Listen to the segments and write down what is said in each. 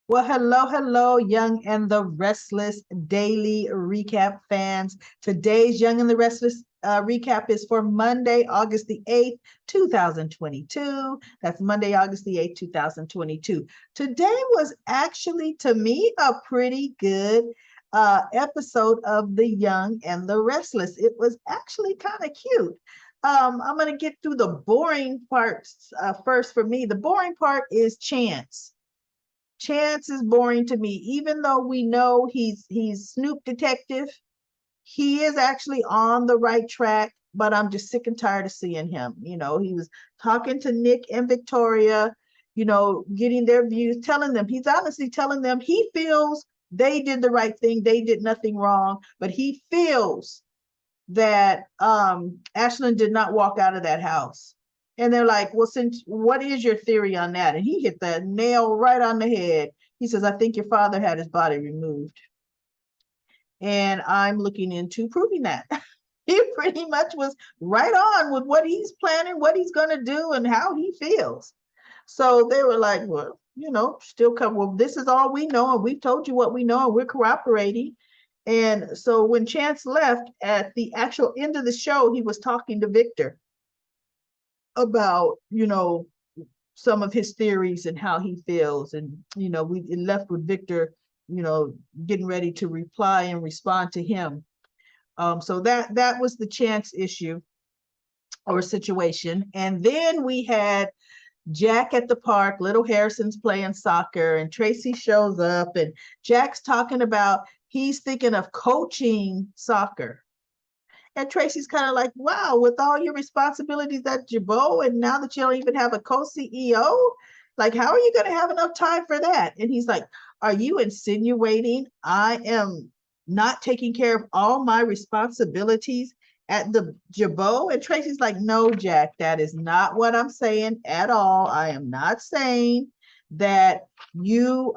Well, hello, hello, Young and the Restless Daily Recap fans. Today's Young and the Restless recap is for Monday, August the 8th, 2022. That's Monday, August the 8th, 2022. Today was actually, to me, a pretty good episode of The Young and the Restless. It was actually kind of cute. I'm going to get through the boring parts first for me. The boring part is Chance. Chance is boring to me, even though we know he's Snoop Detective. He is actually on the right track, but I'm just sick and tired of seeing him. He was talking to Nick and Victoria, getting their views, telling them, he's honestly telling them he feels they did the right thing, they did nothing wrong, but he feels that Ashland did not walk out of that house. And they're like, well, since what is your theory on that? And he hit the nail right on the head. He says, I think your father had his body removed. And I'm looking into proving that. He pretty much was right on with what he's planning, what he's going to do, and how he feels. So they were like, well, still come. Well, this is all we know, and we've told you what we know, and we're cooperating. And so when Chance left at the actual end of the show, he was talking to Victor about, some of his theories and how he feels. And, we left with Victor, you know, getting ready to reply and respond to him. So that was the Chance issue or situation. And then we had Jack at the park, little Harrison's playing soccer, and Tracy shows up, and Jack's talking about he's thinking of coaching soccer. And Tracy's kind of like, wow, with all your responsibilities at Jabot, and now that you don't even have a co-CEO, like, how are you going to have enough time for that? And he's like, are you insinuating I am not taking care of all my responsibilities at the Jabot? And Tracy's like, no, Jack, that is not what I'm saying at all. I am not saying that you're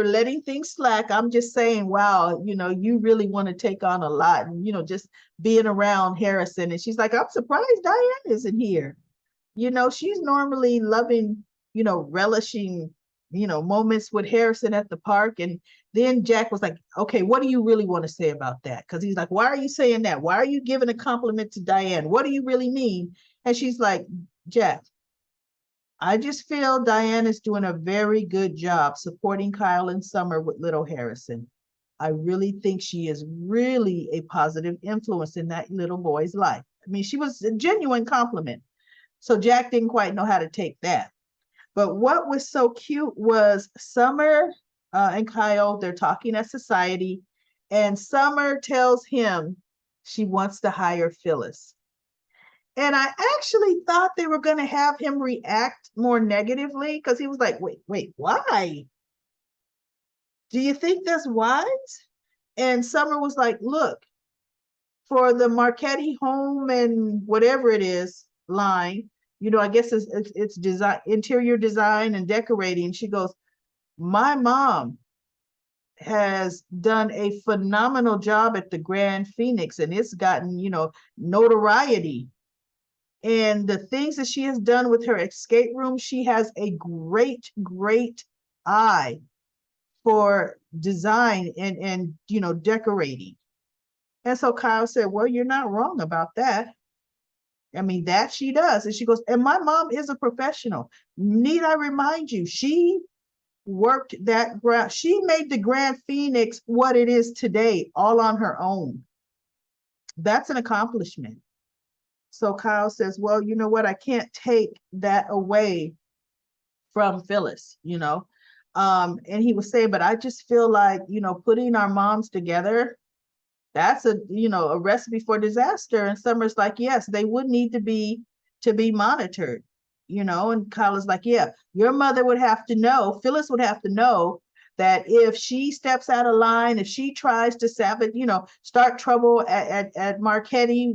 letting things slack. I'm just saying, wow, you really want to take on a lot, and just being around Harrison. And she's like, I'm surprised Diane isn't here. She's normally loving, relishing, moments with Harrison at the park. And then Jack was like, okay, what do you really want to say about that? Because he's like, why are you saying that? Why are you giving a compliment to Diane? What do you really mean? And she's like, Jack, I just feel Diane is doing a very good job supporting Kyle and Summer with little Harrison. I really think she is really a positive influence in that little boy's life. I mean, she was a genuine compliment. So Jack didn't quite know how to take that. But what was so cute was Summer and Kyle, they're talking at society, and Summer tells him she wants to hire Phyllis. And I actually thought they were going to have him react more negatively because he was like, wait, why? Do you think that's wise? And Summer was like, look, for the Marchetti home and whatever it is line, I guess it's design, interior design and decorating. She goes, my mom has done a phenomenal job at the Grand Phoenix, and it's gotten, notoriety. And the things that she has done with her escape room, she has a great eye for design and decorating. And so Kyle said, well, you're not wrong about that. I mean, that she does. And she goes, and my mom is a professional. Need I remind you, she worked that ground. She made the Grand Phoenix what it is today, all on her own. That's an accomplishment. So Kyle says, well, you know what? I can't take that away from Phyllis, And he was saying, but I just feel like, putting our moms together, that's a recipe for disaster. And Summer's like, yes, they would need to be monitored, and Kyle is like, yeah, your mother would have to know, Phyllis would have to know that if she steps out of line, if she tries to sabotage, start trouble at Marchetti,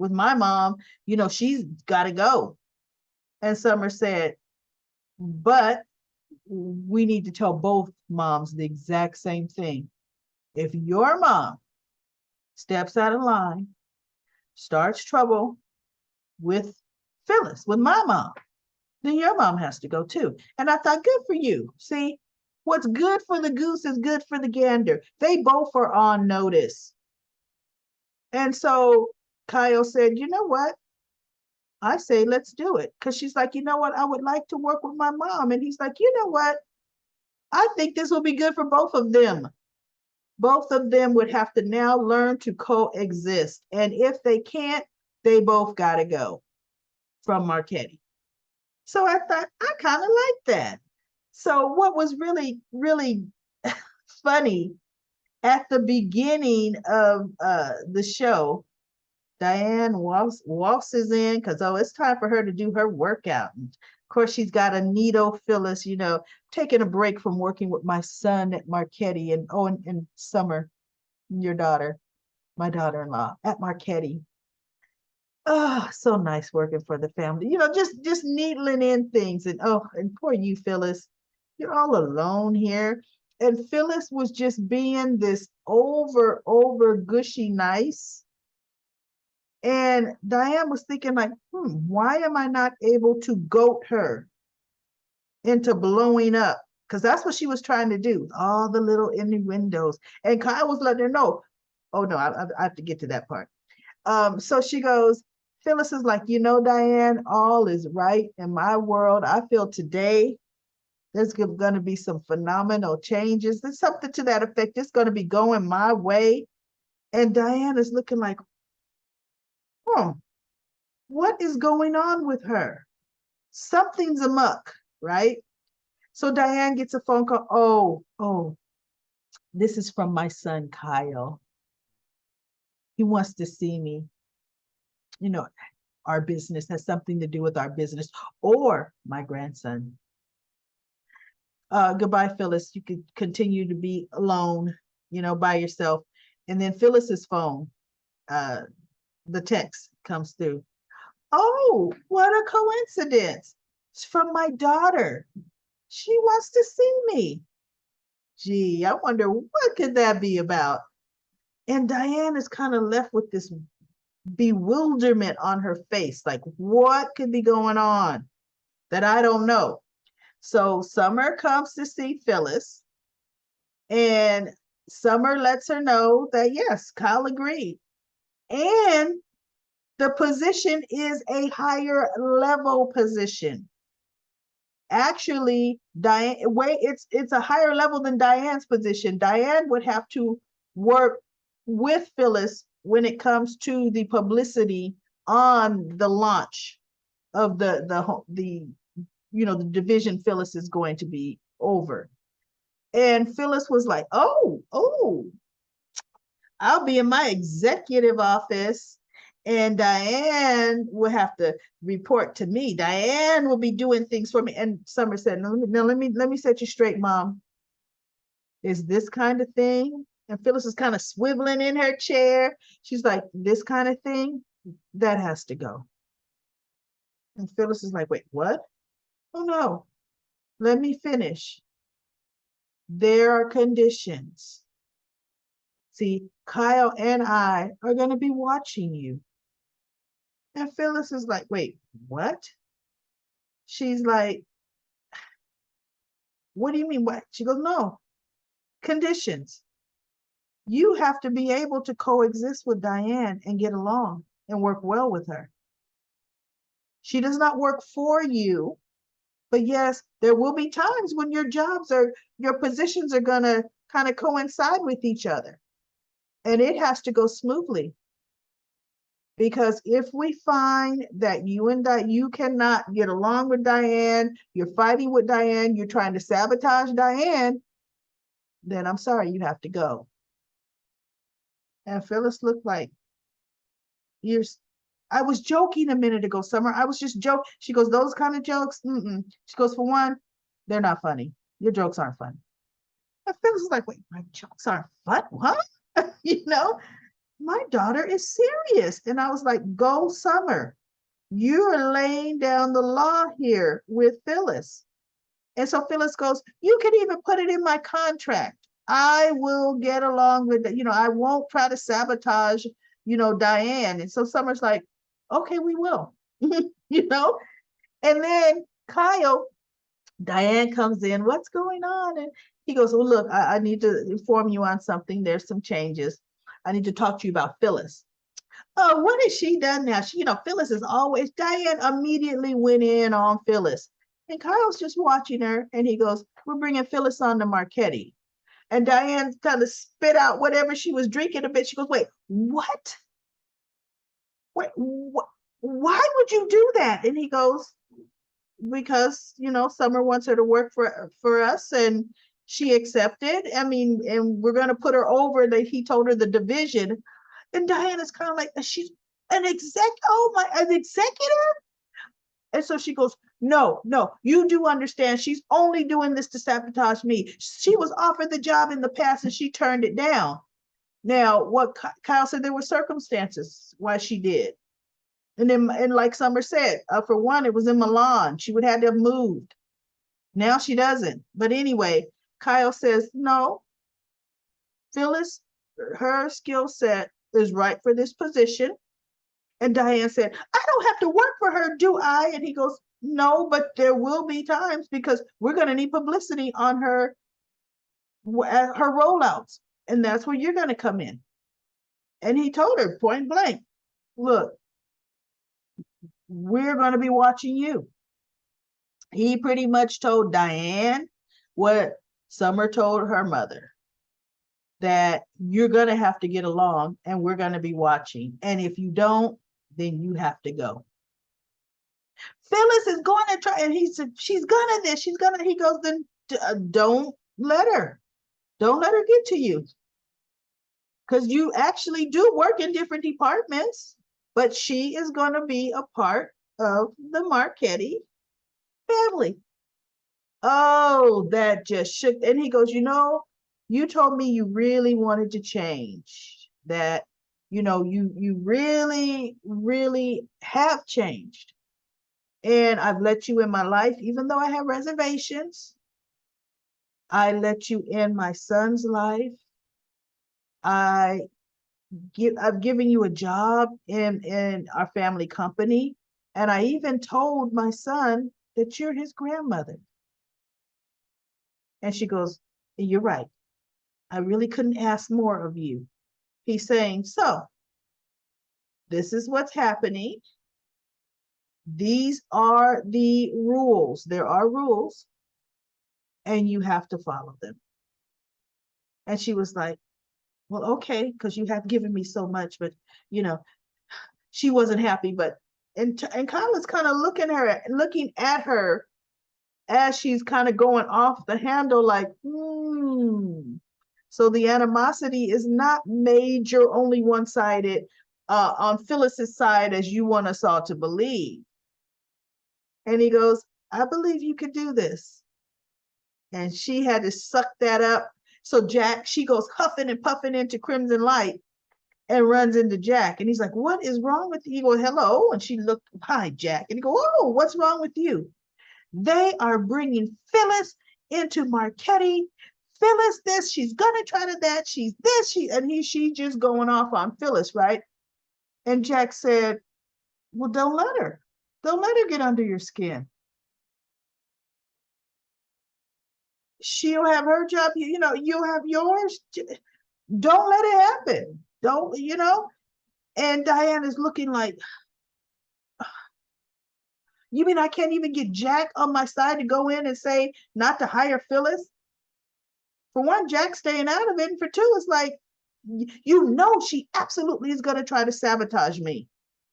with my mom, she's got to go. And Summer said, but we need to tell both moms the exact same thing. If your mom steps out of line, starts trouble with Phyllis, with my mom, then your mom has to go too. And I thought, good for you. See, what's good for the goose is good for the gander. They both are on notice. And so Kyle said, you know what? I say, let's do it. Because she's like, you know what? I would like to work with my mom. And he's like, you know what? I think this will be good for both of them. Both of them would have to now learn to coexist. And if they can't, they both got to go from Marquetti. So I thought, I kind of like that. So what was really, really funny at the beginning of the show, Diane waltzes in because, oh, it's time for her to do her workout. And of course, she's got a neato Phyllis, taking a break from working with my son at Marquetti and, oh, and Summer, your daughter, my daughter-in-law at Marquetti. Oh, so nice working for the family. Just needling in things. And oh, and poor you, Phyllis. You're all alone here. And Phyllis was just being this over gushy nice. And Diane was thinking, like, why am I not able to goat her into blowing up? Because that's what she was trying to do, all the little innuendos. And Kyle was letting her know, oh no, I have to get to that part. So she goes, Phyllis is like, Diane, all is right in my world. I feel today there's going to be some phenomenal changes. There's something to that effect. It's going to be going my way. And Diane is looking like, what is going on with her? Something's amuck, right? So Diane gets a phone call. Oh, this is from my son, Kyle. He wants to see me. Our business has something to do with our business or my grandson. Goodbye, Phyllis. You could continue to be alone, by yourself. And then Phyllis's phone, the text comes through. Oh, what a coincidence. It's from my daughter. She wants to see me. Gee, I wonder what could that be about? And Diane is kind of left with this bewilderment on her face. Like, what could be going on that I don't know? So Summer comes to see Phyllis, and Summer lets her know that, yes, Kyle agreed. And the position is a higher level position. Actually, it's a higher level than Diane's position. Diane would have to work with Phyllis when it comes to the publicity on the launch of the division Phyllis is going to be over. And Phyllis was like, oh, I'll be in my executive office and Diane will have to report to me. Diane will be doing things for me. And Summer said, no, let me set you straight, Mom. Is this kind of thing? And Phyllis is kind of swiveling in her chair. She's like, this kind of thing, that has to go. And Phyllis is like, wait, what? Oh no, let me finish. There are conditions. See, Kyle and I are going to be watching you. And Phyllis is like, wait, what? She's like, what do you mean? What? She goes, no, conditions. You have to be able to coexist with Diane and get along and work well with her. She does not work for you, but yes, there will be times when your positions are going to kind of coincide with each other. And it has to go smoothly. Because if we find that you cannot get along with Diane, you're fighting with Diane, you're trying to sabotage Diane, then I'm sorry, you have to go. And Phyllis looked like, I was joking a minute ago, Summer. I was just joking. She goes, those kind of jokes? She goes, for one, they're not funny. Your jokes aren't funny. And Phyllis was like, wait, my jokes aren't fun? What? My daughter is serious. And I was like, go, Summer. You're laying down the law here with Phyllis. And so Phyllis goes, you can even put it in my contract. I will get along with it. I won't try to sabotage, Diane. And so Summer's like, okay, we will, And then Kyle, Diane comes in, what's going on? And he goes, well, look, I need to inform you on something. There's some changes. I need to talk to you about Phyllis. Oh, what has she done now? She, Phyllis is always, Diane immediately went in on Phyllis. And Kyle's just watching her and he goes, we're bringing Phyllis on to Marquetti. And Diane kind of spit out whatever she was drinking a bit. She goes, wait, what? Wait, why would you do that? And he goes, because, Summer wants her to work for us and she accepted. I mean, and we're going to put her over. That he told her the division. And Diana's kind of like, she's an an executive? And so she goes, no, you do understand. She's only doing this to sabotage me. She was offered the job in the past and she turned it down. Now, what Kyle said, there were circumstances why she did. And like Summer said, for one, it was in Milan. She would have to have moved. Now she doesn't. But anyway, Kyle says, no, Phyllis, her skill set is right for this position. And Diane said, I don't have to work for her, do I? And he goes, no, but there will be times because we're going to need publicity on her rollouts. And that's where you're going to come in. And he told her point blank, look, we're going to be watching you. He pretty much told Diane what Summer told her mother, that you're going to have to get along and we're going to be watching. And if you don't, then you have to go. Phyllis is going to try. And he said, she's going to this. She's going to, he goes, then don't let her. Don't let her get to you. Because you actually do work in different departments, but she is going to be a part of the Marchetti family. Oh, that just shook. And he goes, you told me you really wanted to change, that, you really, really have changed. And I've let you in my life, even though I have reservations. I let you in my son's life. I've given you a job in our family company. And I even told my son that you're his grandmother. And she goes, you're right. I really couldn't ask more of you. He's saying, so this is what's happening. These are the rules. There are rules, and you have to follow them. And she was like, well, okay, because you have given me so much, but she wasn't happy. But and Kyle was kind of looking at her as she's kind of going off the handle, like, So the animosity is not major, only one-sided on Phyllis's side, as you want us all to believe. And he goes, I believe you could do this. And she had to suck that up. So Jack, she goes huffing and puffing into Crimson Light and runs into Jack. And he's like, what is wrong with you? He goes, hello. And she looked, hi, Jack. And he goes, oh, what's wrong with you? They are bringing Phyllis into Marchetti. Phyllis this, she's gonna try to that, she's this, she just going off on Phyllis, right? And Jack said, well, don't let her get under your skin. She'll have her job, you'll have yours. Don't let it happen. Don't, and Diane is looking like, you mean I can't even get Jack on my side to go in and say not to hire Phyllis? For one, Jack's staying out of it. And for two, it's like, she absolutely is going to try to sabotage me.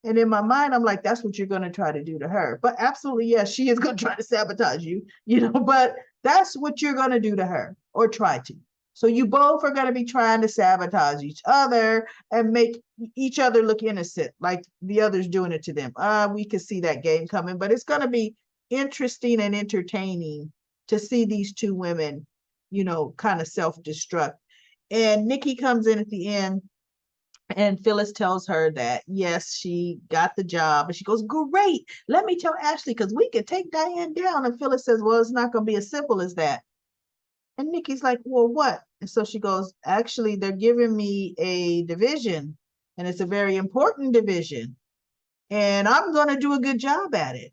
And in my mind, I'm like, that's what you're going to try to do to her. But absolutely, yes, she is going to try to sabotage you, but that's what you're going to do to her, or try to. So you both are going to be trying to sabotage each other and make each other look innocent, like the other's doing it to them. We can see that game coming, but it's going to be interesting and entertaining to see these two women, kind of self-destruct. And Nikki comes in at the end, and Phyllis tells her that, yes, she got the job. And she goes, great, let me tell Ashley, because we can take Diane down. And Phyllis says, well, it's not going to be as simple as that. And Nikki's like, well, what? And so she goes, actually, they're giving me a division, and it's a very important division, and I'm going to do a good job at it.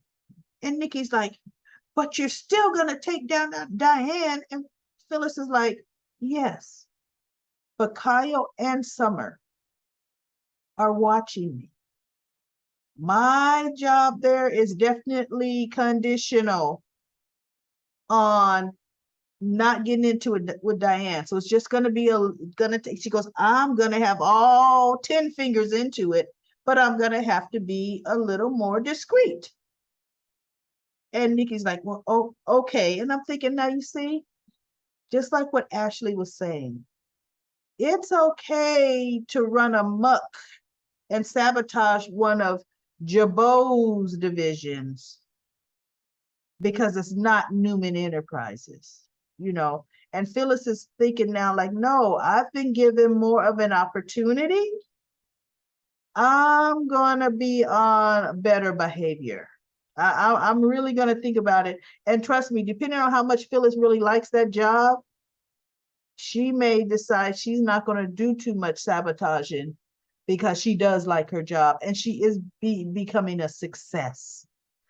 And Nikki's like, but you're still going to take down Diane. And Phyllis is like, yes, but Kyle and Summer are watching me. My job there is definitely conditional on not getting into it with Diane. So it's just going to be she goes, I'm going to have all 10 fingers into it, but I'm going to have to be a little more discreet. And Nikki's like, well, oh, okay. And I'm thinking, now you see, just like what Ashley was saying, it's okay to run amok and sabotage one of Jabot's divisions because it's not Newman Enterprises, you know. And Phyllis is thinking now, like, no, I've been given more of an opportunity. I'm gonna be on better behavior. I'm really gonna think about it. And trust me, depending on how much Phyllis really likes that job, she may decide she's not gonna do too much sabotaging because she does like her job and she is becoming a success.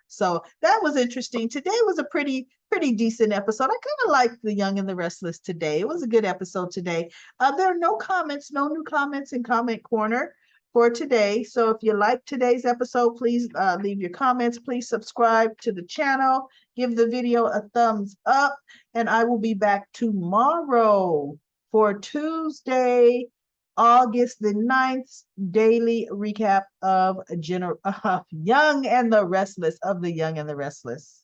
So that was interesting. Today was a pretty decent episode. I kind of liked The Young and the Restless today. It was a good episode today. There are no comments, no new comments in comment corner for today. So if you like today's episode, please leave your comments. Please subscribe to the channel. Give the video a thumbs up. And I will be back tomorrow for Tuesday, August the 9th daily recap of Young and the Restless, of The Young and the Restless.